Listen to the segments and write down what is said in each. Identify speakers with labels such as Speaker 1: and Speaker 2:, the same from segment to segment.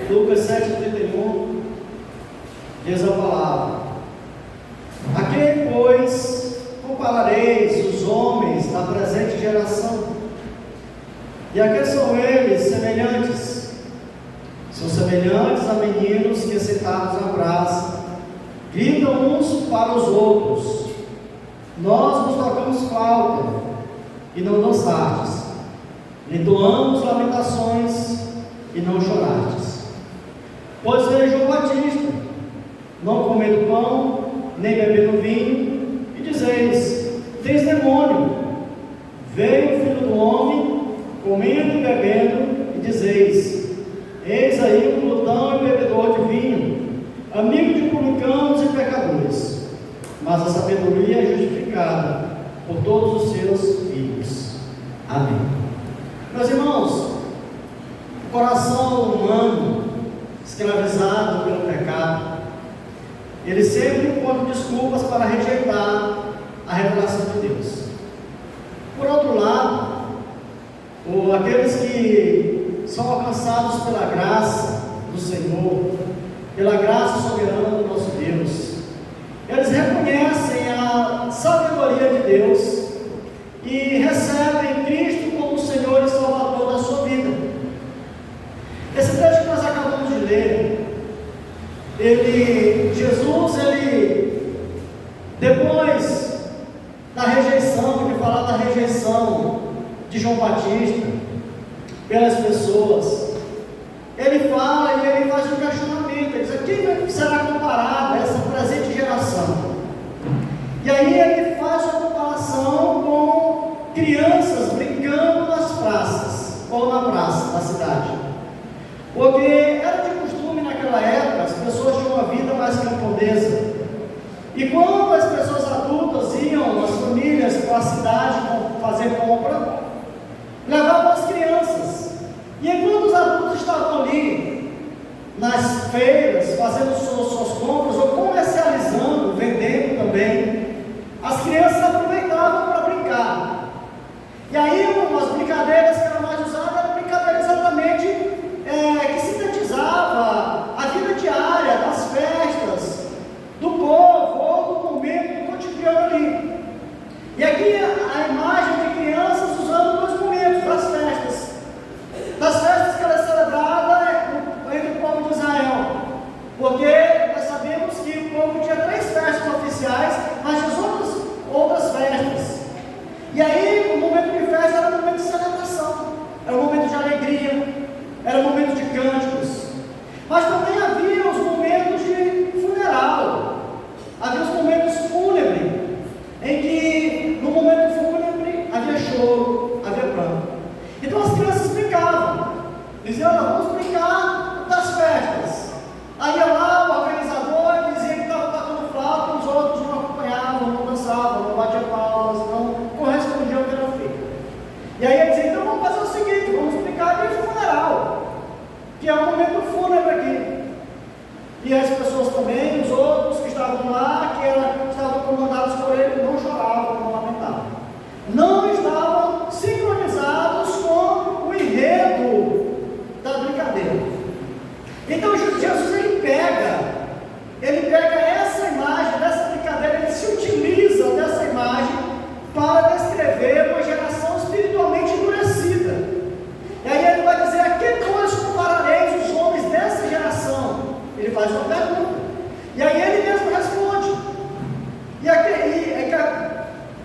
Speaker 1: Lucas 7,31, diz a palavra: a quem, pois, comparareis os homens da presente geração? E a quem são eles semelhantes? São semelhantes a meninos que, sentados na praça, gritam uns para os outros: nós nos tocamos flauta, e não dançastes, entoamos lamentações, e não chorastes. Pois veio João Batista, não comendo pão, nem bebendo vinho, e dizeis: tens demônio. Veio o Filho do Homem, comendo e bebendo, e dizeis: eis aí um glutão e bebedor de vinho, amigo de publicanos e pecadores. Mas a sabedoria é justificada por todos os seus filhos. Amém. Meus irmãos, o coração humano, escravizado pelo pecado, ele sempre encontra desculpas para rejeitar a revelação de Deus. Por outro lado, aqueles que são alcançados pela graça do Senhor, pela graça soberana do nosso Deus, eles reconhecem a sabedoria de Deus e recebem Cristo como o Senhor e Salvador da sua vida. Esse texto que nós acabamos de ler, Jesus, depois da rejeição, de falar da rejeição de João Batista pelas pessoas, ele fala e ele faz um questionamento, ele diz: a quem será comparado a essa presente geração? E aí ele faz uma comparação com crianças brincando nas praças, ou na praça da cidade, porque era de costume naquela época, as pessoas tinham uma vida mais camponesa, e quando as pessoas adultas iam, as famílias, para a cidade fazer compra, levavam as crianças, e enquanto os adultos estavam ali nas feiras, fazendo suas compras, ou comercializando, vendendo também, as crianças aproveitavam para brincar. E aí umas brincadeiras que eram mais usadas eram brincadeiras exatamente que sintetizava a vida diária, das festas, do povo, ou do momento, do cotidiano ali. E aqui a imagem de crianças usando dois momentos das festas que era celebrada entre o povo de Israel, porque nós sabemos que o povo tinha 3 festas oficiais, mas tinha outras festas. E aí o momento de festa era um momento de celebração, era um momento de alegria, era um momento de cânticos, mas também havia os momentos de funeral, havia os momentos fúnebres, em que no momento fúnebre havia choro, havia pranto. Então as crianças brincavam, diziam: vamos brincar das festas. Aí ia lá o organizador dizia que estava tocando flauta, os outros não acompanhavam, não dançavam, não batiam palmas, não correspondiam ao que era feito. E aí ele dizia: então vamos fazer o seguinte, vamos brincar de funeral, que é um momento fúnebre aqui. E as pessoas também, os outros que estavam lá, que estavam comandados por ele, não choravam, não lamentavam, não estavam sincronizados com o enredo da brincadeira. Então Jesus ele pega essa imagem, dessa brincadeira, ele se utiliza dessa imagem para descrever uma geração espiritualmente endurecida. E aí ele vai dizer: a que nós comparareis os homens dessa geração? Ele faz uma pergunta, e aí ele mesmo responde,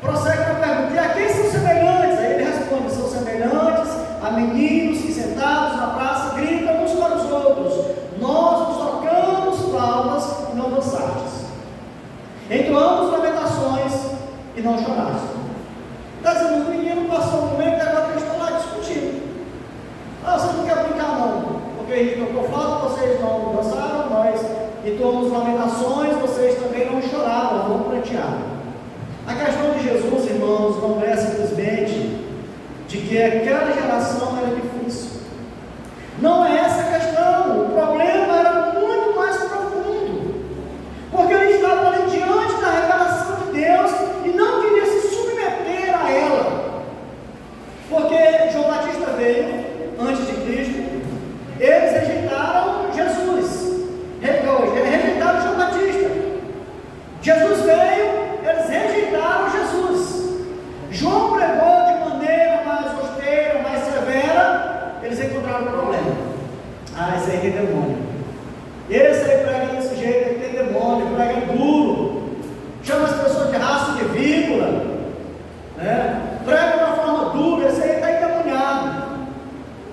Speaker 1: prossegue com a pergunta: e a quem são semelhantes? Aí ele responde: são semelhantes a meninos que, sentados na praça, gritam uns para os outros: nós nos tocamos flautas e não dançastes, entoamos lamentações e não chorastes. Está dizendo: o menino passou um momento e agora eles estão lá discutindo. Vocês não querem brincar não, porque a gente tocou flauta, vocês não dançaram, nós entoamos lamentações, vocês também não choraram, não prantearam. A questão de Jesus, irmãos, não é simplesmente de que aquela geração era difícil. Não é essa a questão. O problema era muito mais profundo, porque ele estava ali diante da revelação de Deus e não queria se submeter a ela, porque João Batista veio antes de Cristo, eles rejeitaram esse aí tem demônio. Esse aí prega desse jeito, aí tem demônio, prega duro, chama as pessoas de raça de víbora, né? Prega de uma forma dura, esse aí está endemoniado.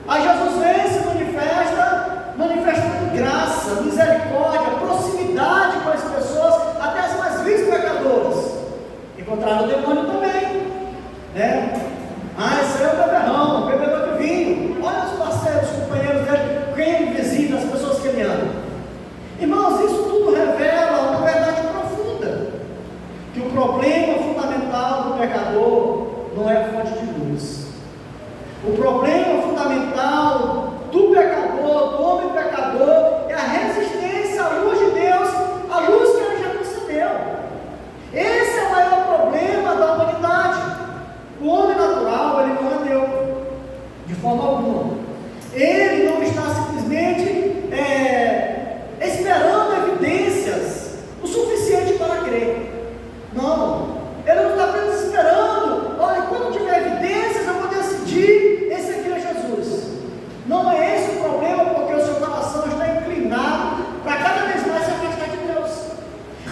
Speaker 1: Aí Jesus vem e se manifestando graça, misericórdia, proximidade com as pessoas, até as mais vis pecadores. Encontraram o demônio também, né? Esse aí é o beberrão, o bebedor de vinho. Olha os parceiros, os companheiros dele, quem ele visita, as pessoas que ele ama. Irmãos, isso tudo revela uma verdade profunda, que o problema fundamental do pecador não é a fonte de luz. O problema fundamental do pecador, do homem pecador, é a resistência à luz de Deus, à luz que ele já concedeu. Esse é o maior problema da humanidade. O homem natural, ele não é Deus, de forma alguma. Ele não está simplesmente esperando evidências o suficiente para crer. Não, ele não está apenas esperando, olha, quando tiver evidências eu vou decidir, esse aqui é Jesus. Não é esse o problema, porque o seu coração está inclinado para cada vez mais se afastar de Deus.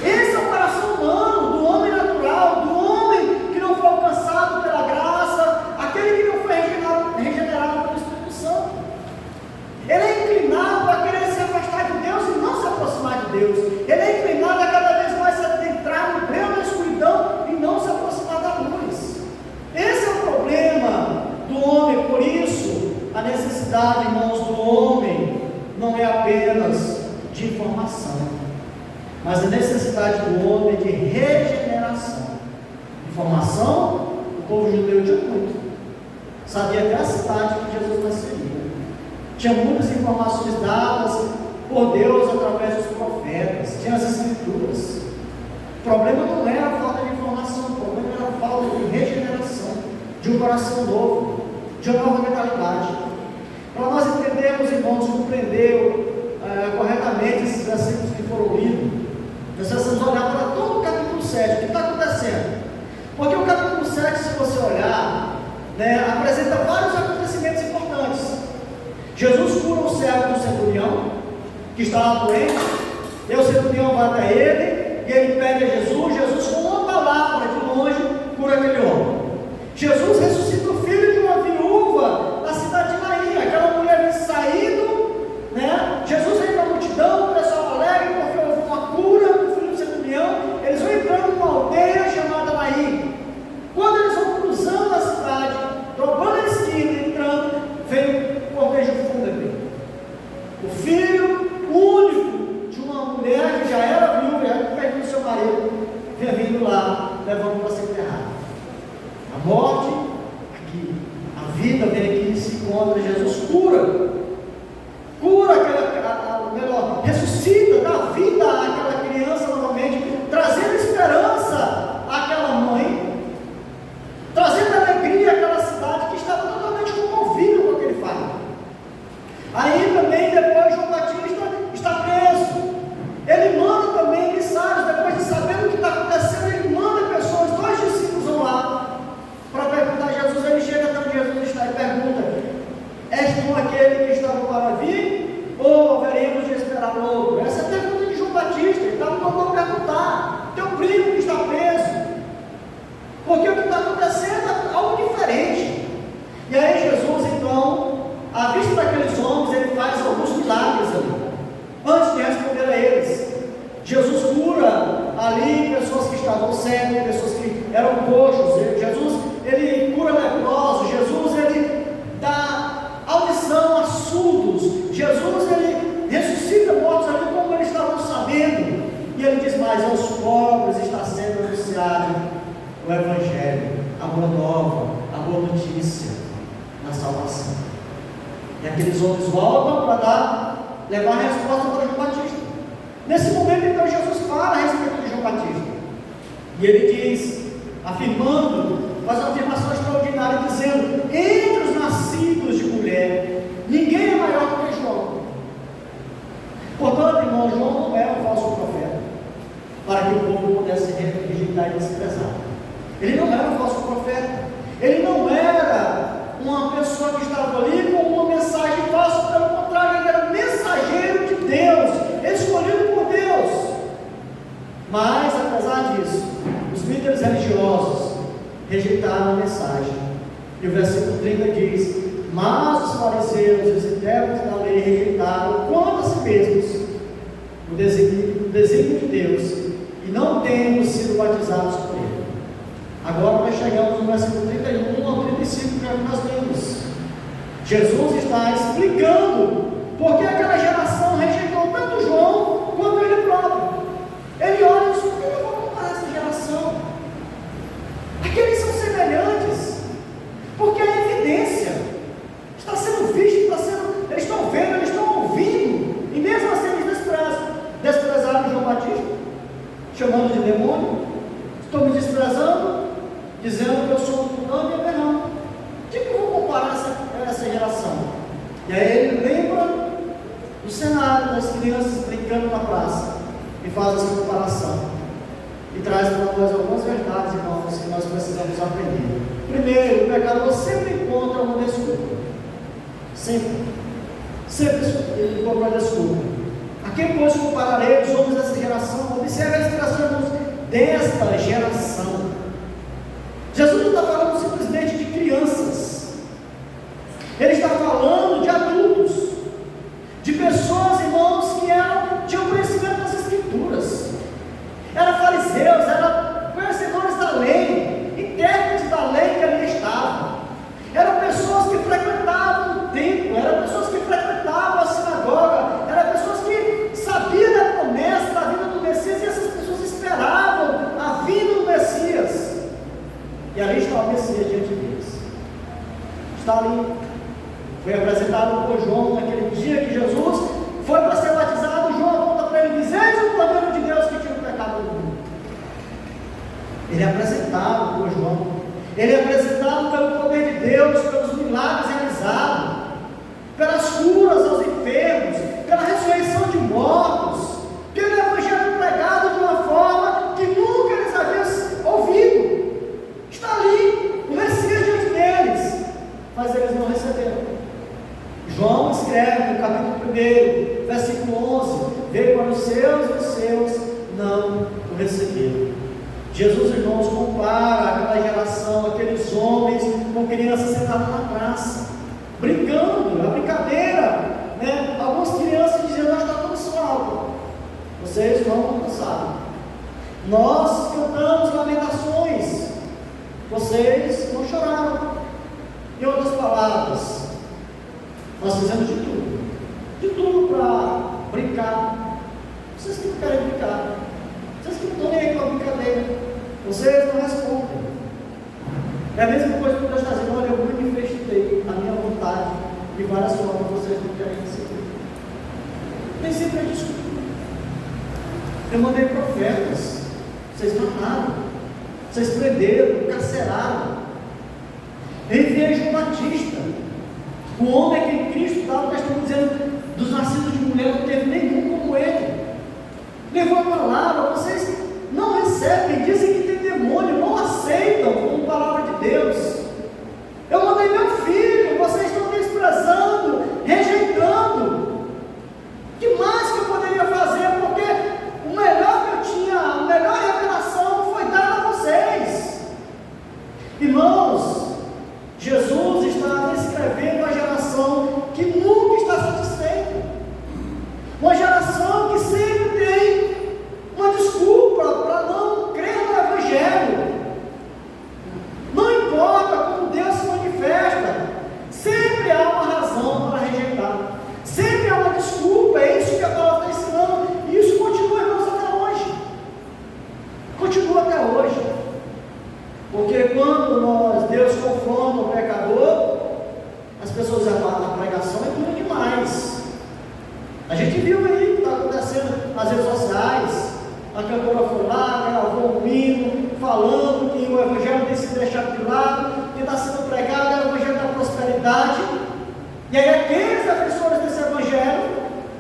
Speaker 1: Esse é o coração humano, do homem natural, do homem que não foi alcançado pela graça, aquele que não foi regenerado pelo Espírito Santo. Ele é inclinado a querer se afastar de Deus e não se aproximar de Deus. Ele é inclinado a cada vez mais se adentrar no breu da escuridão e não se aproximar da luz. Esse é o problema do homem. Por isso, a necessidade, irmãos, do homem não é apenas de informação, mas a necessidade do homem é de regeneração. Informação, o povo judeu tinha muito. Sabia até a cidade que Jesus nasceria. Tinha muitas informações dadas por Deus através dos profetas, tinha as escrituras. O problema não era a falta de informação, o problema era a falta de regeneração, de um coração novo, de uma nova mentalidade. Para nós entendermos, irmãos, compreender corretamente esses versículos que foram lidos, nós precisamos olhar para todo o capítulo 7, o que está acontecendo. Porque o capítulo 7, se você olhar, apresenta vários acontecimentos importantes. Jesus cura o servo do centurião, que estava doente, e o centurião vai até ele, e ele pede a Jesus, Jesus com uma palavra de longe, cura aquele homem. Jesus ressuscita o filho de uma viúva na cidade de Naim, aquela mulher vem saindo, Jesus vem para a multidão, o pessoal alegre, porque houve uma cura do filho do centurião, eles vão entrando numa aldeia chamada Naim. Quando eles vão cruzando a cidade, dobrando a esquina, entrando, vem um cortejo fúnebre. O filho único de uma mulher que já era viúva, já tinha perdido seu marido, vinha vindo lá, levando para ser enterrado. A morte, aqui, a vida vem aqui e se encontra. Jesus cura ressuscita, dá vida àquela criança novamente, trazendo esperança àquela mãe, trazendo alegria àquela cidade que estava totalmente comovida com aquele fato. Aí também depois João Batista está preso. Ele manda também emissários, depois de saber o que está acontecendo, ele manda pessoas, 2 discípulos vão lá para perguntar a Jesus. Ele chega até onde Jesus está e pergunta: és tu aquele que estava para vir? Ou haveremos de esperar outro? Essa é a pergunta de João Batista. Ele estava mandando perguntar: teu primo que está preso, porque o que está acontecendo é algo diferente. E aí Jesus, então, à vista daqueles homens, ele faz alguns milagres ali. Antes de responder a eles, Jesus cura ali pessoas que estavam cegas, pessoas que eram coxos. Jesus, ele cura leprosos. Jesus, ele dá audição a surdos. Jesus, ele ressuscita mortos ali como eles estavam sabendo. E ele diz mais: aos pobres está sendo anunciado o Evangelho, a boa nova, a boa notícia da salvação. E aqueles homens voltam para levar a resposta para João Batista. Nesse momento, então, Jesus fala a respeito de João Batista. E ele diz, afirmando, faz uma afirmação extraordinária, dizendo: entre os nascidos de mulher, ninguém é maior do que João. Portanto, irmão, João não era um falso profeta, para que o povo pudesse rejeitar e desprezar. Ele não era um falso profeta. Ele não era uma pessoa que estava ali com uma mensagem falsa. Pelo contrário, ele era mensageiro rejeitaram a mensagem. E o versículo 30 diz: mas os fariseus e os intérpretes da lei rejeitaram quanto a si mesmos o desígnio de Deus, e não tendo sido batizados por ele. Agora nós chegamos no versículo 31 ao 35, que é o que nós lemos. Jesus está explicando por que aquela geração rejeitou tanto João quanto ele próprio. Ele olha e diz: por que eu vou comparar essa geração? Aqueles são semelhantes, porque a evidência está sendo vista, eles estão vendo, eles estão ouvindo, e mesmo assim eles desprezaram João Batista, chamando de demônio. Estão me desprezando, dizendo que eu sou um fulano e eu não. De que eu vou comparar essa geração? E aí ele lembra do cenário das crianças brincando na praça e faz essa comparação e traz para nós algumas verdades, irmãos, que nós precisamos aprender. Primeiro, o pecador sempre encontra uma desculpa. Sempre ele encontra uma desculpa. A quem, pois, compararei os homens dessa geração? Observe a expressão, irmãos, desta geração. Jesus não está falando simplesmente de crianças, ele está falando de adultos, de pessoas, irmãos, que tinham conhecimento das Escrituras, eram fariseus, eram conhecedores da lei, intérpretes da lei que ali estavam, eram pessoas que frequentavam o templo, eram pessoas que frequentavam a sinagoga, eram pessoas que sabiam da promessa da vinda do Messias, e essas pessoas esperavam a vinda do Messias. E ali está o Messias diante deles. Está ali. Foi apresentado por João naquele dia que Jesus foi para ser batizado. João aponta para ele e diz: eis o Cordeiro de Deus que tira o pecado do mundo. Ele é apresentado por João. Ele é apresentado pelo poder de Deus, pelos milagres realizados, pelas curas aos enfermos, pela ressurreição de mortos, pelo evangelho pregado de uma forma que nunca eles haviam ouvido. Está ali, o Messias diante deles, mas eles não receberam. João escreve no capítulo 1, versículo 11: veio para os seus e os seus não o receberam. Jesus, irmãos, compara aquela geração, aqueles homens com crianças sentadas na praça, brincando, a brincadeira, né? Algumas crianças dizendo: nós cantamos salmo, vocês não cansaram. Nós cantamos lamentações, vocês não choraram. Em outras palavras, nós fizemos de tudo para brincar. Vocês que não querem brincar, vocês que não estão nem aí com a brincadeira, vocês não respondem. É a mesma coisa que Deus está dizendo: olha, eu manifestei a minha vontade de várias formas, vocês não querem receber. Tem sempre a desculpa. Eu mandei profetas, vocês mataram, vocês prenderam, encarceraram. Enviei João Batista, o homem que em Cristo estava, nós estamos dizendo, dos nascidos de mulher não teve nenhum como ele. Levou a palavra, vocês não recebem, dizem que tem demônio, não aceitam como palavra de Deus. Eu mandei meu filho, vocês estão desprezando, rejeitando. O que mais que eu poderia fazer? Porque o melhor que eu tinha, a melhor revelação foi dada a vocês. Irmãos, Jesus está descrevendo a geração que nunca está satisfeita, uma geração que sempre tem uma desculpa para não crer no Evangelho. Não importa como Deus se manifesta, sempre há uma razão para rejeitar, sempre há uma desculpa. É isso que a palavra está ensinando, e isso continua, irmãos, até hoje. Continua até hoje. Porque quando Deus confronta o pecador, as pessoas dizem: a pregação é dura demais. A gente viu aí o que está acontecendo nas redes sociais. A cantora foi lá, gravou um hino falando que o Evangelho tem sido deixado de lado, que está sendo pregado é o Evangelho da prosperidade. E aí aqueles defensores desse Evangelho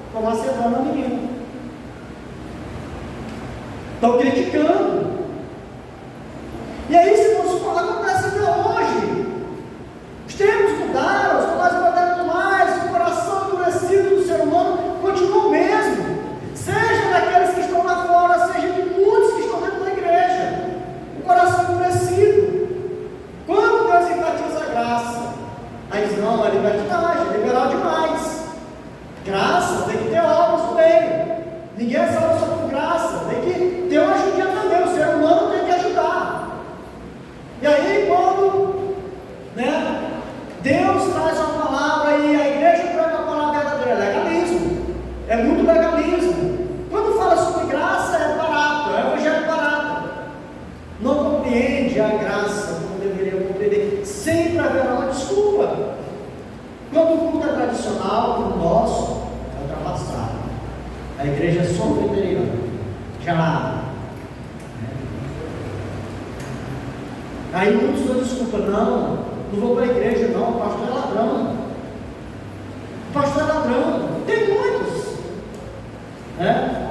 Speaker 1: estão macetando a menina, estão criticando. E aí, se acontece até hoje. Os tempos mudaram, os trabalhos mudaram mais, o coração endurecido do ser humano continua o mesmo, seja daqueles que estão lá fora, seja de muitos que estão dentro da igreja. O coração endurecido. graça, tem que ter obras no meio. Ninguém é salvo só por graça, tem que ter uma ajudinha também, o ser humano tem que ajudar. E aí quando, né, Deus traz uma palavra e a igreja prega a palavra verdadeira, é legalismo, é muito legalismo. Quando fala sobre graça é barato, é evangelho barato, não compreende a graça como deveria compreender, sempre haverá uma desculpa. Quando o culto é tradicional, como o nosso, é ultrapassado. A igreja é só veteriana, já. Aí muitos dão desculpa, não vou para a igreja, não, o pastor é ladrão. O pastor é ladrão, tem muitos. Né?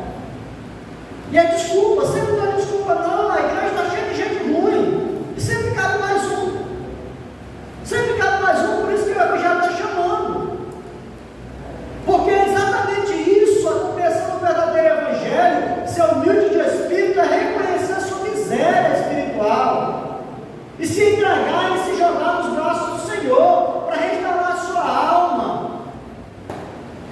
Speaker 1: E a desculpa, sempre não dá desculpa, não, a igreja está cheia de gente ruim. E sempre cabe mais um. Sempre cabe mais um, por isso que o evangelho está chamando. Porque é exatamente isso, a compreensão do verdadeiro evangelho, ser humilde de espírito, é reconhecer a sua miséria espiritual. E se entregar e se jogar nos braços do Senhor, para restaurar a sua alma.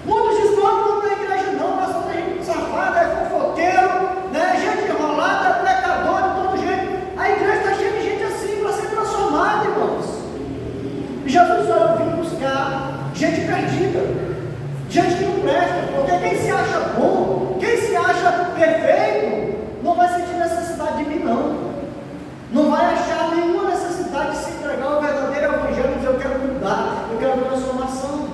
Speaker 1: Muitos dizem, não para a igreja não, mas só tem gente safada, é fofoqueiro, né? Gente enrolada, é pecador de todo jeito. A igreja está cheia de gente assim para ser transformada, irmãos. E Jesus só eu vim buscar gente perdida, gente que não presta, porque quem se acha bom, quem se acha perfeito, não vai sentir necessidade de mim não. Não vai achar nenhuma necessidade de se entregar ao verdadeiro evangelho e dizer eu quero mudar, eu quero transformação.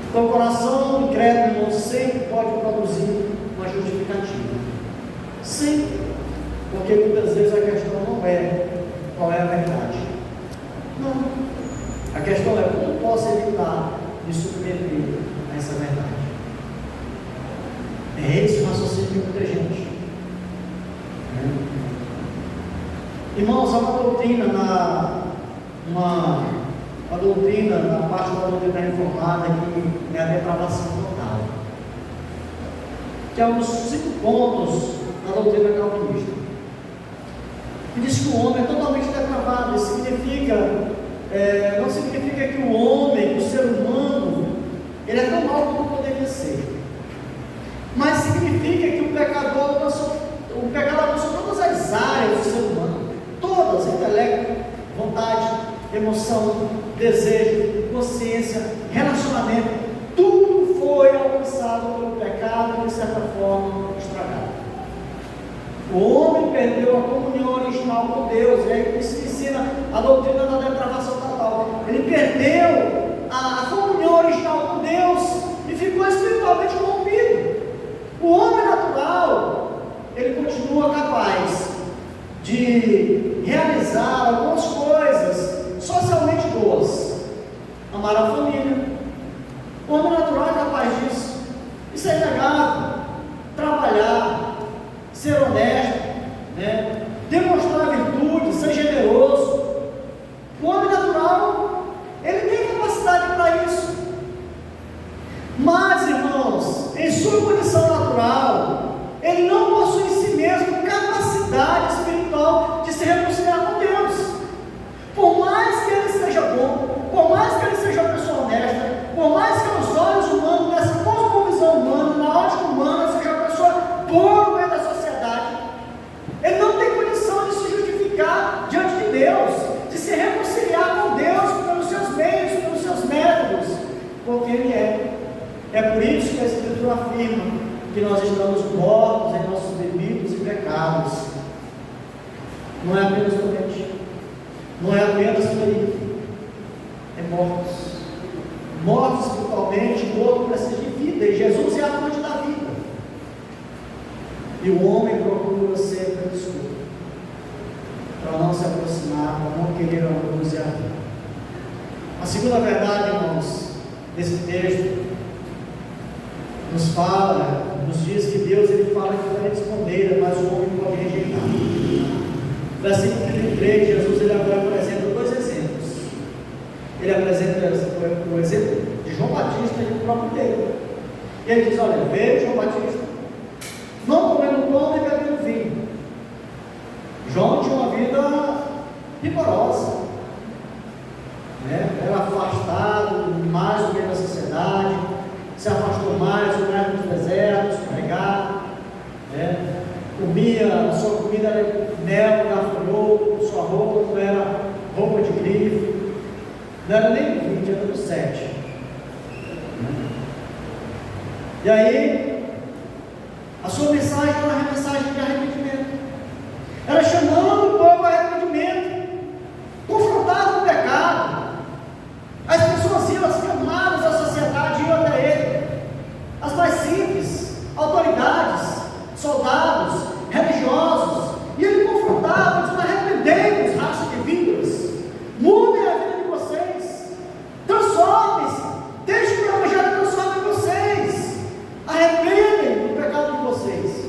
Speaker 1: Então o coração incrédulo sempre pode produzir uma justificativa. Sempre. Porque muitas vezes a questão não é qual é a verdade. Não. A questão é como posso evitar de submeter a essa verdade. É esse o raciocínio de muita gente. Irmãos, há uma doutrina na parte da doutrina reformada que é a depravação total, que é um dos 5 pontos da doutrina calvinista, que diz que o homem é totalmente depravado. Isso significa, não significa que o homem, o ser humano, ele é tão mal como poderia ser, mas significa que o pecado alcançou todas as áreas do ser humano, todas, intelecto, vontade, emoção, desejo, consciência, relacionamento, tudo foi alcançado pelo pecado e de certa forma estragado. O homem perdeu a comunhão original com Deus, é isso que ensina a doutrina da depravação total. Ele perdeu a comunhão original com Deus e ficou espiritualmente corrompido. O homem natural, ele continua capaz de realizar algumas coisas socialmente boas, amar a família. O homem natural é capaz disso. Isso é inegável. Trabalhar, ser honesto, né? Demonstrar virtude, ser generoso. O homem natural, ele tem capacidade para isso. Mas, irmãos, em sua condição natural, ele não possui em si mesmo capacidade espiritual de se reconciliar com Deus. Por mais que ele seja bom, por mais que ele seja uma pessoa honesta, por mais que aos olhos humanos, nessa cosmovisão humana, na ótica humana, seja uma pessoa boa no meio da sociedade, ele não tem condição de se justificar diante de Deus, de se reconciliar com Deus pelos seus meios, pelos seus métodos, porque ele é. É por isso que a Escritura afirma que nós estamos mortos em nossos delitos e pecados. Não é apenas doente, não é apenas ferido, é mortos. Mortos espiritualmente, o outro precisa de vida, e Jesus é a fonte da vida. E o homem procura sempre desculpa para não se aproximar, para não querer a luz e a vida. A segunda verdade, irmãos, desse texto nos fala, nos diz que Deus ele fala de diferentes maneiras, mas o homem pode rejeitar. Versículo 33, Jesus ele agora apresenta 2 exemplos. Ele apresenta o exemplo de João Batista e do próprio dele. E ele diz: olha, veio João Batista, não comendo pão nem bebendo vinho. João tinha uma vida rigorosa, né? Era afastado mais do meio da sociedade, se sua comida era mel, gafanhoto, sua roupa não era roupa de grife, não era nem do 20, era do 7. E aí, a sua mensagem era uma mensagem de arrependimento, era chamando o povo ao arrependimento, confrontado com o pecado. As pessoas iam, as camadas da sociedade iam até ele, as mais simples, autoridades, soldados, religiosos, e ele confrontava, dizendo: arrependei-vos, raça de víboras, mudem a vida de vocês, transformem-se, deixem que o Evangelho transforme vocês, arrependem do pecado de vocês.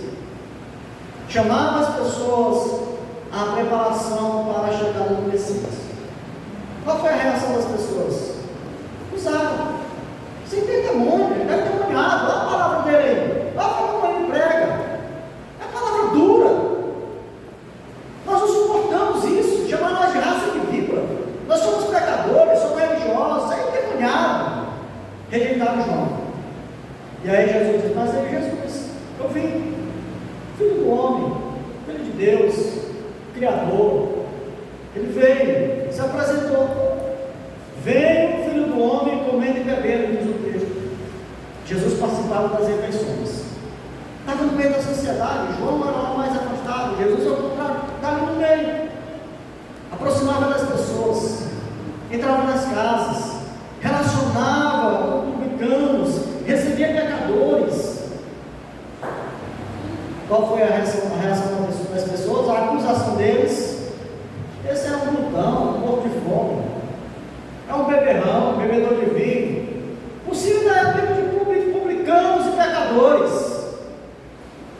Speaker 1: Chamava as pessoas à preparação para a chegada do Messias. Qual foi a reação das pessoas? Usaram. Você tem demônio, ele é demoniado, olha a palavra dele aí, olha como ele prega. É palavra dura. Nós não suportamos isso, chamar nós de raça de víbora. Nós somos pecadores, somos religiosos, é endemoniado. Rejeitaram João. E aí Jesus diz: mas é Jesus, eu vim, Filho do homem, Filho de Deus, Criador. Ele veio, se apresentou. Veio o Filho do homem comendo e bebendo, diz o texto. Jesus participava das refeições. Estava no meio da sociedade. João era lá mais afastado. Jesus, ao contrário, estava no meio. Aproximava das pessoas, entrava nas casas, relacionava com publicanos, recebia pecadores. Qual foi a reação das pessoas? A acusação deles: esse é um glutão, um morto de fome, é um beberrão, um bebedor de vinho, possível da época de publicanos e pecadores.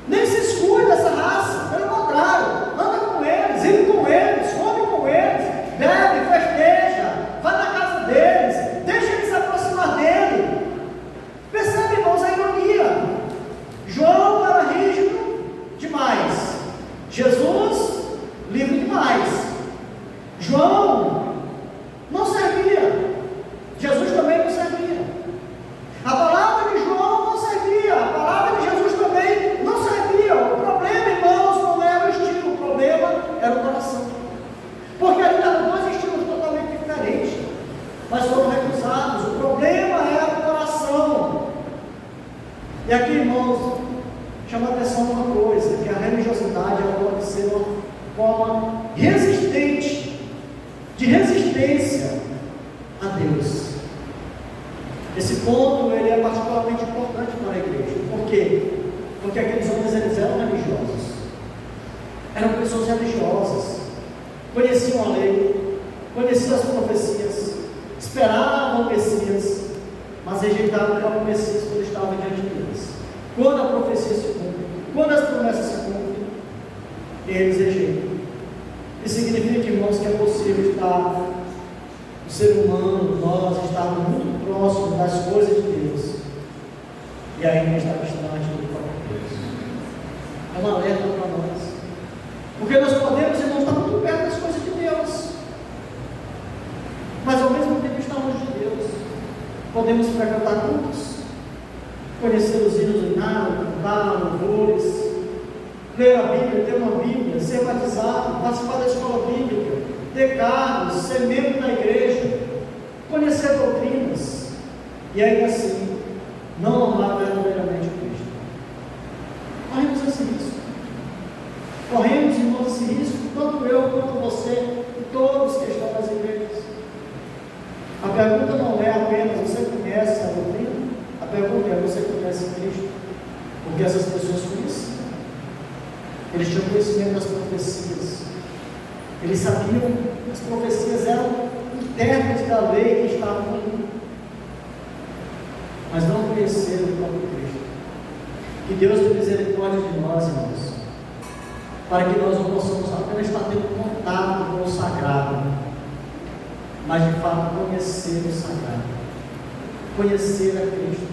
Speaker 1: Nem se exclui dessa raça, pelo contrário, anda com eles, vive com eles, come com eles, bebe, festeja, vai na casa deles, deixa eles se aproximar dele. Percebe, irmãos, a ironia? João era rígido demais, Jesus livre demais. João não servia, Jesus também não servia. A palavra de João não servia, a palavra de Jesus também não servia. O problema, irmãos, não era o estilo, o problema era o coração. Porque ali eram dois estilos totalmente diferentes, mas foram recusados. O problema era o coração. E aqui, irmãos, chama a atenção uma coisa: que a religiosidade ela pode ser uma forma resistente, de resistência a Deus. Esse ponto ele é particularmente importante para a igreja. Por quê? Porque aqueles homens eles eram religiosos, eram pessoas religiosas, conheciam a lei, conheciam as profecias, esperavam o Messias, mas rejeitaram o próprio Messias quando estava diante deles. Quando a profecia se cumpre, quando as promessas se cumprem, eles rejeitam. Isso significa, irmãos, que é possível estar, o ser humano, nós estarmos muito próximos das coisas de Deus e ainda estar distante do próprio Deus. É um alerta para nós, porque nós podemos, irmãos, estar muito perto das coisas de Deus, mas ao mesmo tempo estar longe de Deus. Podemos frequentar cultos, conhecer os hinos do hino, cantar louvores, ler a Bíblia, ter uma Bíblia, ser batizado, participar da escola bíblica, ter cargos, ser membro da igreja, conhecer doutrinas, e ainda assim não amar verdadeiramente o Cristo. Corremos esse risco. Corremos, irmãos, esse risco, tanto eu quanto você e todos que estão nas igrejas. A pergunta não é apenas: você conhece a doutrina? A pergunta é: você conhece Cristo? Porque essas pessoas conheciam. Eles tinham conhecimento das profecias. Eles sabiam que as profecias eram intérpretes da lei que estavam ali, mas não conheceram o próprio Cristo. Que Deus tenha misericórdia de nós, irmãos, para que nós não possamos apenas estar tendo contato com o sagrado, mas de fato conhecer o sagrado, conhecer a Cristo,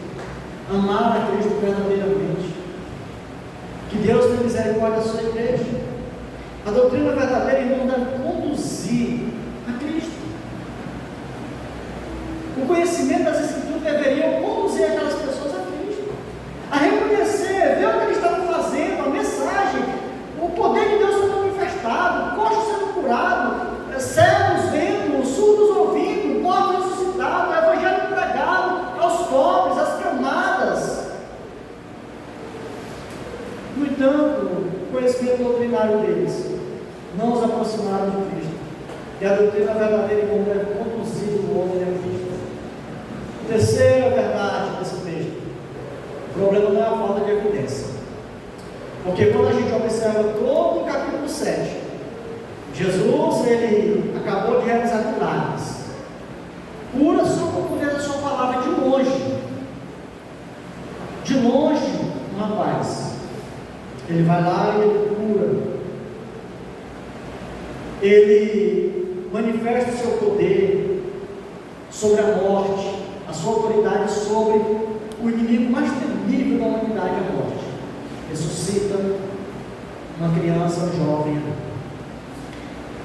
Speaker 1: amar a Cristo verdadeiramente. Que Deus tenha misericórdia da sua igreja. A doutrina verdadeira, irmão, deve conduzir a Cristo. O conhecimento das Escrituras deveria conduzir aquelas pessoas a Cristo, a reconhecer, ver o que eles estavam fazendo, a mensagem tanto o conhecimento doutrinário deles não os aproximaram de Cristo. E a doutrina verdadeira como deve conduzir o homem a Cristo. Terceira verdade desse texto: o problema não é a falta de evidência. Porque quando a gente observa todo o capítulo 7, Jesus, ele acabou de realizar milagres. Cura só com o poder da sua palavra de longe. De longe, um rapaz. Ele vai lá e ele cura. Ele manifesta o seu poder sobre a morte, a sua autoridade sobre o inimigo mais temível da humanidade, a morte. Ressuscita uma criança, um jovem.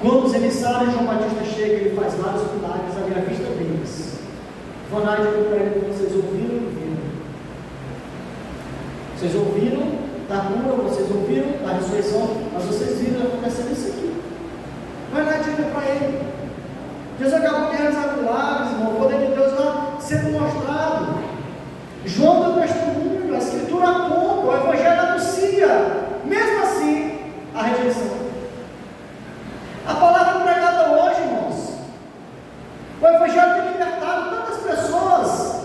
Speaker 1: Quando os emissários de João Batista chegam, ele faz vários milagres à vista deles. Fanático para ele: vocês ouviram e viram. Vocês ouviram da cura, vocês ouviram da ressurreição, mas vocês viram acontecendo isso aqui. Vai lá e diga para ele. Jesus acabou de realizar milagres, irmão. O poder de Deus está sendo mostrado. João deu testemunho, a Escritura aponta, o Evangelho anuncia. Mesmo assim, a rejeição. A palavra pregada hoje, irmãos, o Evangelho tem libertado tantas pessoas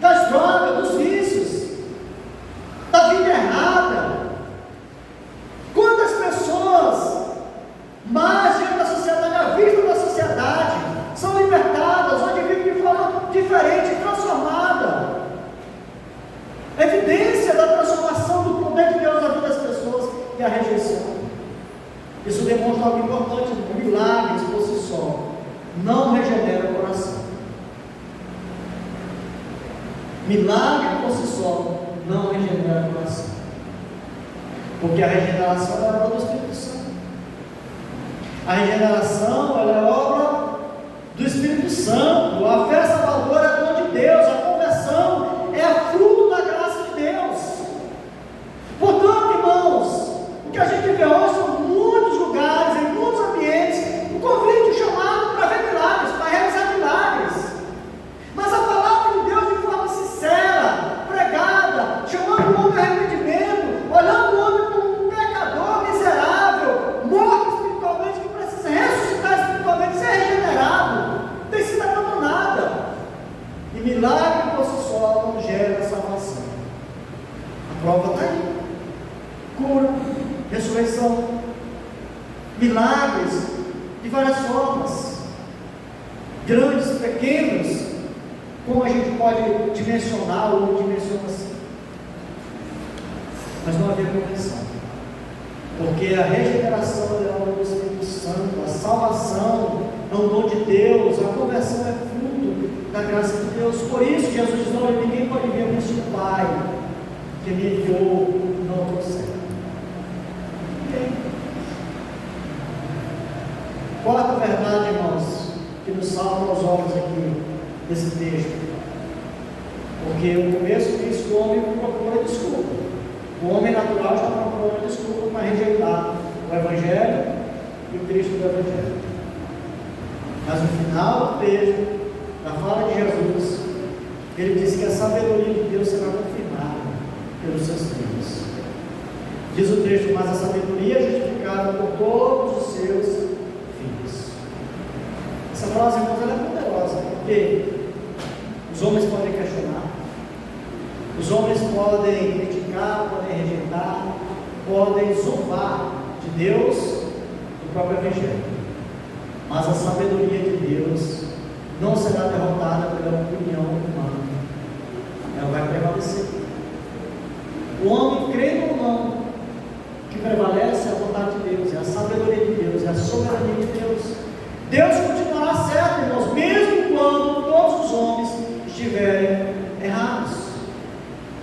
Speaker 1: das drogas, dos vícios, da vida errada. Quantas pessoas mais diante da sociedade, à vista da sociedade, são libertadas, onde vivem de forma diferente, transformada. Evidência da transformação do poder de Deus na vida das pessoas e a rejeição. Isso demonstra algo importante: milagres por si só não regenera o coração. Milagre por si só não regenera o coração, porque a regeneração é obra do Espírito Santo. A regeneração, ela é obra do Espírito Santo. A fé salvadora é dom de Deus. A conversão é fruto da graça de Deus. Portanto, irmãos, o que a gente vê hoje são muitos lugares, em muitos ambientes, o convite, o chamado para ver milagres, para realizar milagres. Mas a palavra de Deus, de forma sincera, pregada, chamando o homem ao arrependimento, olhando o homem como um pecador miserável, morto espiritualmente, que precisa ressuscitar espiritualmente, ser regenerado, tem sido abandonada. E milagre por si só não gera salvação. A prova está aí: cura, ressurreição, milagres de várias formas, grandes, pequenos, como a gente pode dimensionar ou não dimensiona assim. Mas não havia conversão, porque a regeneração é obra do Espírito Santo, a salvação é um dom de Deus, a conversão é fruto da graça de Deus. Por isso Jesus diz: não, ninguém pode ver isso do Pai que me enviou, não consegue. Quarta verdade, irmãos, que nos salta aos olhos aqui desse texto, porque o começo diz que o homem procura desculpa. O homem natural está procurando desculpa para rejeitar o Evangelho e o Cristo do Evangelho. Mas no final do texto, na fala de Jesus, ele diz que a sabedoria de Deus será confirmada pelos seus filhos. Diz o texto: mas a sabedoria é justificada por todos os seus filhos. Essa frase, irmãos, ela é poderosa, porque os homens podem questionar, os homens podem criticar, podem rejeitar, podem zombar de Deus, do próprio Evangelho. Mas a sabedoria de Deus não será derrotada pela opinião humana. Ela vai prevalecer. O homem, crendo ou não, o que prevalece é a vontade de Deus, é a sabedoria de Deus, é a soberania de Deus. Deus continuará certo, irmãos, mesmo quando todos os homens estiverem errados.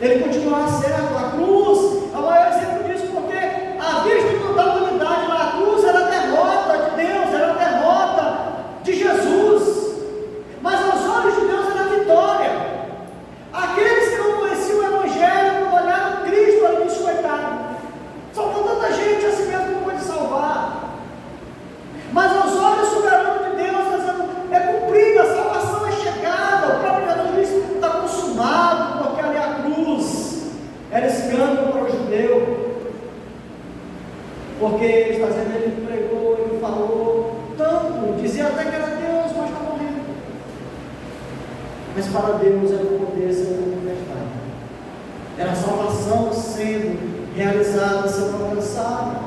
Speaker 1: Ele continuará certo. A cruz é o maior exemplo disso, porque a vista da humanidade na cruz era a derrota de Deus, era a derrota de Jesus, mas aos olhos de Deus era a vitória. Aqueles que não conheciam o Evangelho, quando olharam Cristo ali ensoitado, faltou tanta gente, assim mesmo não pode salvar. Mas aos olhos soberanos de Deus, é cumprida, a salvação é chegada. O próprio Jesus diz: está consumado, porque ali a cruz era escândalo para o judeu. porque ele está dizendo, ele pregou, ele falou tanto, dizia até que era Deus, mas está morrendo. Mas para Deus era o poder sendo manifestado, era a salvação sendo realizada, sendo alcançada.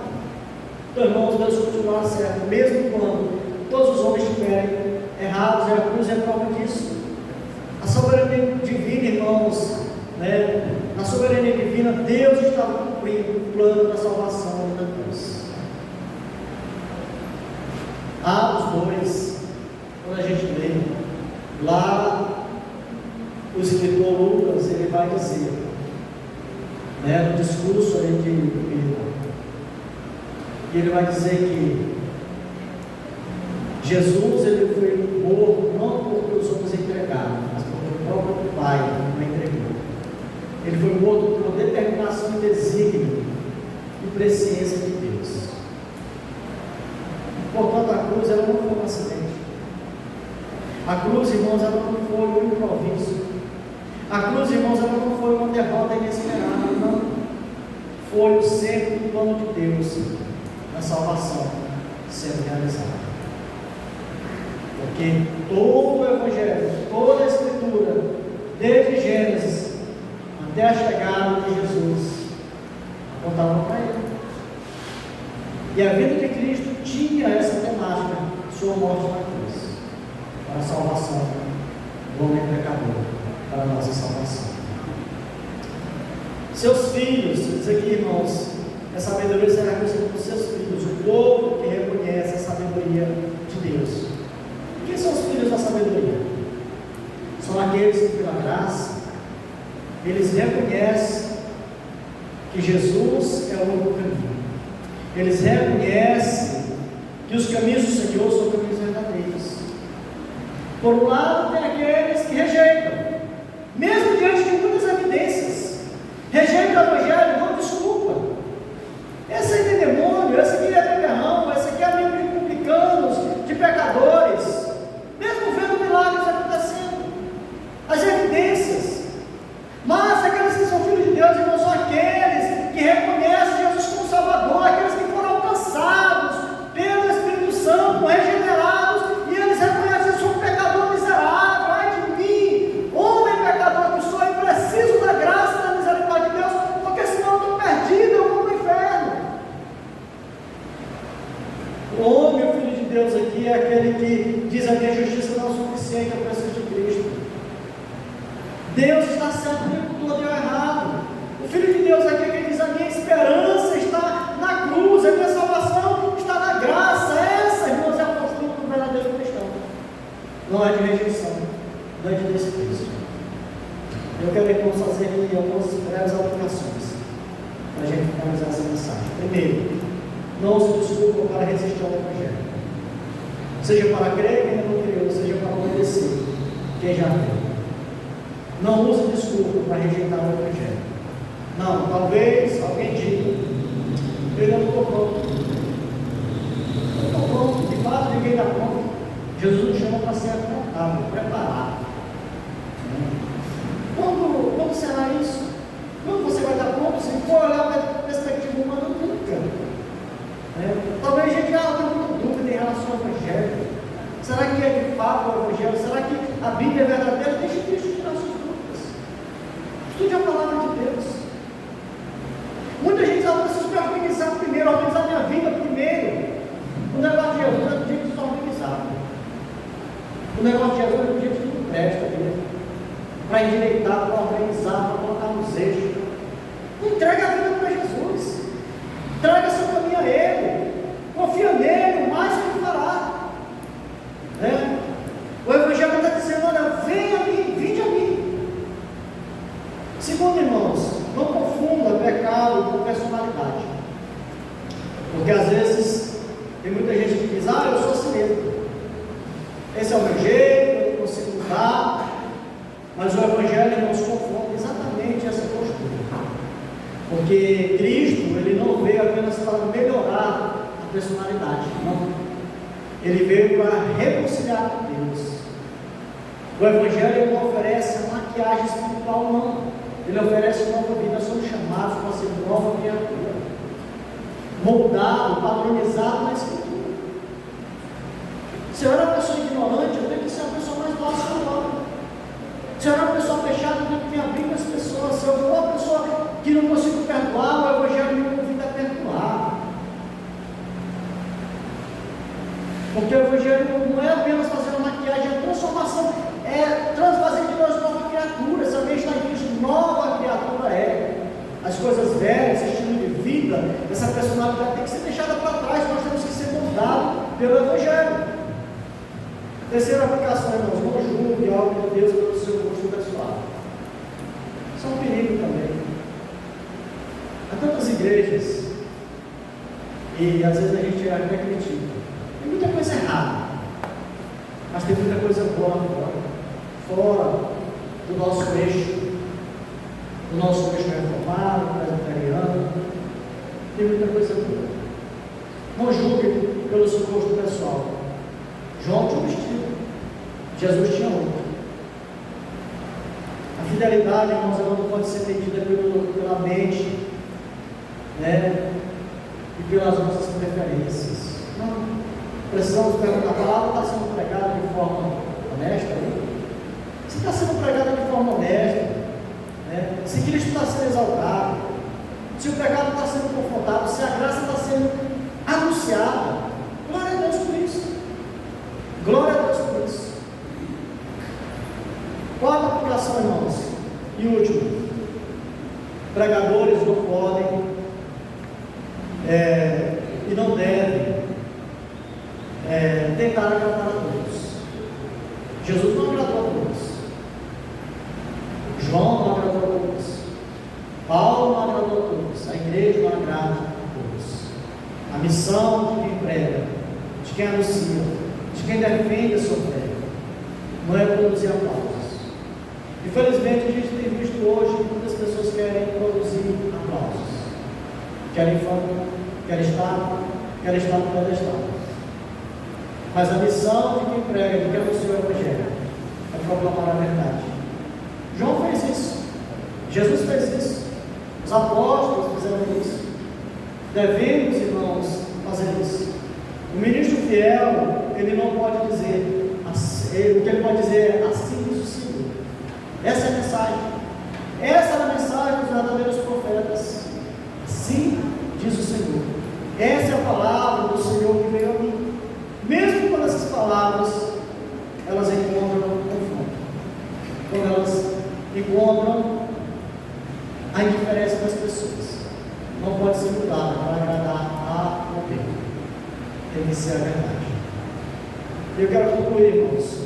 Speaker 1: Então, irmãos, Deus continua certo, mesmo quando todos os homens estiverem errados, e a cruz é prova disso. A soberania divina, irmãos, na soberania divina, Deus estava cumprindo o plano da salvação da cruz. Atos 2, quando a gente lê, lá o escritor Lucas, ele vai dizer, no discurso ali de Pedro, e ele vai dizer que Jesus, ele foi morto não porque os homens entregaram, mas porque o próprio Pai o entregou. Ele foi morto por determinação e desígnio e presciência de Deus. Portanto, a cruz ela não foi um acidente. A cruz, irmãos, ela não foi um improviso. A cruz, irmãos, ela não foi uma derrota inesperada, não. Foi o centro do plano de Deus na salvação sendo realizada. Porque todo o Evangelho, toda a Escritura, desde Gênesis até a chegada de Jesus, apontava para ele. E a vida de Cristo tinha essa temática, sua morte na cruz, para a salvação do homem pecador, para a nossa salvação. Seus filhos, diz aqui, irmãos, a sabedoria será conhecida por seus filhos, o povo que reconhece a sabedoria de Deus. Quem são os filhos da sabedoria? São aqueles que, pela graça, eles reconhecem que Jesus é o único caminho. Eles reconhecem que os caminhos do Senhor são caminhos verdadeiros. Por um lado, tem aqueles que rejeitam, mesmo diante de muitas evidências, rejeitam o Evangelho, não desculpa. Esse aí tem demônio, esse aqui é beberrão, esse aqui é amigo de publicanos, de pecadores. Mesmo vendo milagres acontecendo, as evidências, mas aqueles que são filhos de Deus, irmãos, são aqueles que reconhecem Jesus como Salvador, aqueles que foram alcançados pelo Espírito Santo, regenerados, e eles reconhecem que sou um pecador miserável, ai de mim, homem pecador que sou, e preciso da graça e da misericórdia de Deus, porque senão eu estou perdido, eu vou para o inferno. O homem, o Filho de Deus aqui, é aquele que diz a minha justiça não é suficiente, eu preciso de Cristo. Deus está certo o tempo todo e eu errado. O Filho de Deus aqui é quem diz a minha esperança está na cruz, a minha salvação está na graça. Essa, irmãos, é a postura do verdadeiro cristão. Não é de rejeição, não é de desprezo. Eu quero, irmãos, fazer aqui algumas breves aplicações para a gente finalizar essa mensagem. Primeiro, não use desculpa para resistir ao Evangelho. Seja para crer quem não creu, seja para obedecer quem já creu. Não use desculpa para rejeitar o Evangelho. Não, talvez alguém diga, eu não estou pronto. Eu estou pronto, de fato ninguém está pronto. Jesus nos chama para ser aprontado, preparado. Quando será isso? Quando você vai estar pronto? Se for olhar para a perspectiva humana, nunca. Talvez a gente tenha muita dúvida em relação ao Evangelho. Será que é de fato o Evangelho? Será que a Bíblia é verdadeira? Deixe Cristo tirar suas dúvidas. Estude a palavra de Deus. Muita gente fala, preciso me organizar primeiro, organizar minha vida primeiro. O negócio de Jesus é do jeito desorganizado. O negócio de Jesus é do jeito que não presta mesmo. Para endireitar, para organizar, para colocar nos eixos. Entrega a vida para Jesus. Traga seu caminho a Ele. Confia nele, o mais que Ele fará. O Evangelho está dizendo, olha, vem a mim, vinde a mim. Segundo, irmãos, não confunda pecado com personalidade. Porque às vezes tem muita gente que diz, eu sou assim mesmo. Esse é o meu jeito, eu não consigo mudar. Mas o Evangelho nos confronta exatamente essa postura. Porque Cristo, Ele não veio apenas para melhorar a personalidade, não. Ele veio para reconciliar com Deus. O Evangelho ele não oferece a maquiagem espiritual, não. Ele oferece nova vida. Nós somos chamados para ser nova criatura. moldado, padronizado na Escritura. Se eu era uma pessoa ignorante, eu tenho que ser uma pessoa mais dócil agora. Se eu era uma pessoa fechada, eu tenho que me abrir para as pessoas. Se eu for uma pessoa que não consigo perdoar, o Evangelho me convida a perdoar. Porque o Evangelho não é apenas fazer uma maquiagem, é transformação, é fazer de nós nova criatura. Se alguém está em Cristo, nova criatura é. As coisas velhas, esse estilo de vida, essa personalidade tem que ser deixada para trás. Nós temos que ser moldados pelo Evangelho. Terceira aplicação, irmãos, não julgue algo de Deus pelo seu gosto pessoal. Isso é um perigo também. Há tantas igrejas, e às vezes a gente até critica. Tem muita coisa errada, mas tem muita coisa boa fora do nosso eixo reformado, presbiteriano. Tem muita coisa boa. Não julgue pelo seu gosto pessoal. João tinha um estilo, Jesus tinha outro. A fidelidade, irmãos, ela não pode ser medida pela mente, né? E pelas nossas preferências. Não. Precisamos perguntar: a palavra está sendo pregada de forma honesta? Se está sendo pregada de forma honesta, né? Se Cristo está sendo exaltado, se o pecado está sendo confrontado, se a graça está sendo anunciada, glória a Deus por isso. Glória a Deus por isso. Quarta aplicação, irmãos, e último: pregadores não podem e não devem tentar agradar a todos. Jesus não agradou a todos, João não agradou a todos, Paulo não agradou a todos, a igreja não agrada a todos. A missão de quem prega, de quem anuncia, de quem defende a sua fé, não é produzir aplausos. Infelizmente, a gente tem visto hoje que muitas pessoas querem produzir aplausos, querem fama, querem estar no pedestal. Mas a missão de quem prega, de quem anuncia o Evangelho, é proclamar a verdade. João fez isso, Jesus fez isso, os apóstolos fizeram isso. Devemos, irmãos, fazer isso. O ministro fiel, ele não pode dizer, o que ele pode dizer é: assim diz o Senhor. Essa é a mensagem. Essa é a mensagem dos verdadeiros profetas. Assim diz o Senhor. Essa é a palavra do Senhor que veio a mim. Mesmo quando essas palavras, elas encontram confronto, quando elas encontram a indiferença das pessoas, não pode ser mudada para agradar a alguém. Tem que ser a verdade. Eu quero concluir, irmãos,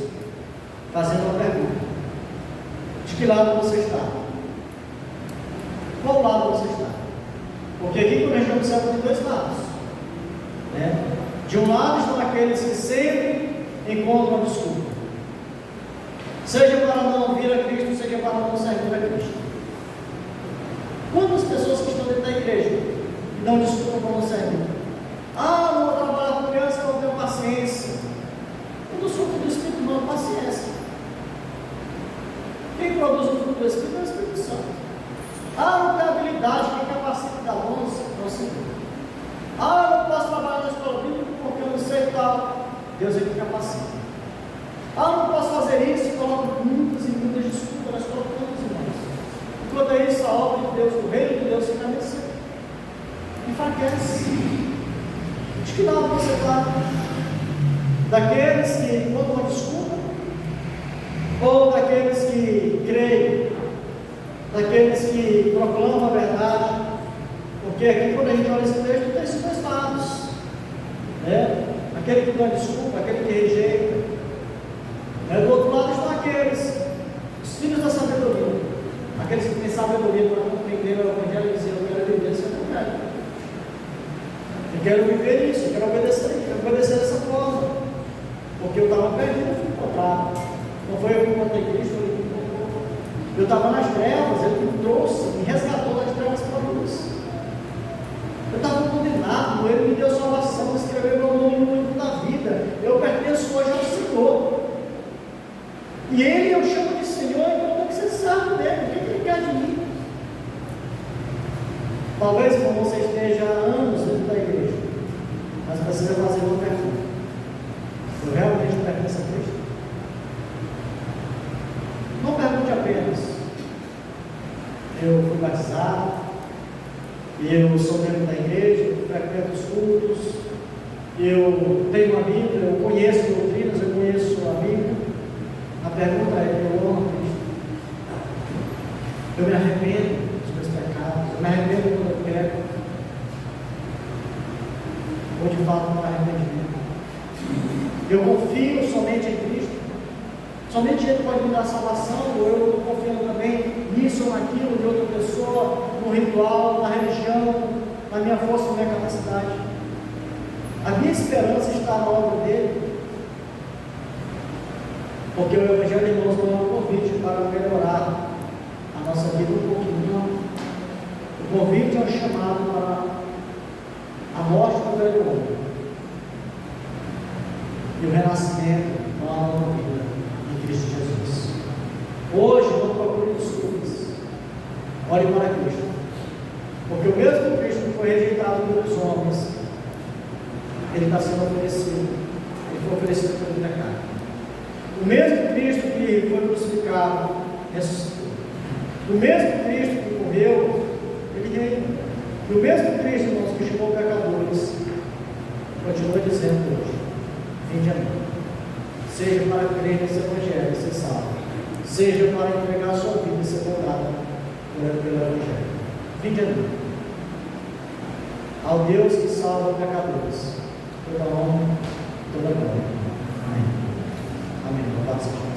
Speaker 1: fazendo uma pergunta: de que lado você está? Qual lado você está? Porque aqui, quando a gente observa, tem dois lados, né? De um lado estão aqueles que sempre encontram a desculpa, seja para não vir a Cristo, seja para não servir a Cristo. Quantas pessoas que estão dentro da igreja e dão desculpa para não servir? Não vou trabalhar com criança, não tenho paciência. Um dos frutos do Espírito não é paciência. Quem produz o fruto do Espírito é o Espírito Santo. Não tenho habilidade, quem capacita da luz é o Senhor. Não posso trabalhar na escola bíblica porque eu não sei tal. Deus é que capacita. Não posso fazer isso, coloco muitas e muitas desculpas, nós colocamos, irmãos. Enquanto é isso, a obra de Deus, o reino de Deus, fica nesse. Enfraquece. De que lado você está? Daqueles que encontram uma desculpa? Ou daqueles que creem? Daqueles que proclamam a verdade? Porque aqui, quando a gente olha esse texto, tem esses dois lados, né? Aquele que dá desculpa, aquele que rejeita, né? Do outro lado estão aqueles, os filhos da sabedoria, aqueles que têm sabedoria para compreender o Evangelho e dizer: eu quero viver esse Evangelho, eu quero viver isso, eu quero obedecer dessa forma, porque eu estava perdido, eu fui encontrado. Não foi eu que encontrei Cristo, ele me encontrou. Eu estava nas trevas, ele me trouxe, me resgatou das trevas para a luz. Eu estava condenado, ele me deu salvação, escreveu meu nome no livro da vida. Eu pertenço hoje ao Senhor. E Ele eu chamo de Senhor, então eu tenho que ser servo dele. O que Ele quer de mim? Talvez, como você esteja há anos dentro da igreja, mas precisa fazer uma pergunta: eu realmente pertenço a Cristo? Não pergunte apenas: eu fui batizado, eu sou membro da igreja, eu frequento os cultos, eu tenho uma Bíblia, eu conheço doutrinas, eu conheço a Bíblia. A pergunta é: eu amo a Cristo? Eu me arrependo dos meus pecados? Eu me arrependo quando eu peco? Ou de fato não arrependimento? Eu confio somente em Cristo? Somente Ele pode me dar salvação? Ou eu estou confiando também nisso ou naquilo, de outra pessoa, no ritual, na religião, na minha força, na minha capacidade? A minha esperança está na obra dele. Porque o Evangelho, irmãos, não é um convite para melhorar a nossa vida um pouquinho, não. O convite é um chamado para a morte do velho homem e o renascimento para uma nova vida em Cristo Jesus. Hoje não procure desculpas, olhe para Cristo, porque o mesmo Cristo que foi rejeitado pelos homens, Ele está sendo oferecido, Ele foi oferecido pelo pecado. O mesmo Cristo que foi crucificado, ressuscitou. O mesmo Cristo que morreu, Ele reina. E o mesmo Cristo, irmãos, que chamou pecadores, continua dizendo hoje: vinde a mim. Seja para crer nesse Evangelho e ser salvo, seja para entregar a sua vida e ser mudada pelo Evangelho. Vinde a mim. Ao Deus que salva pecadores, toda honra, toda glória. Amém. Amém.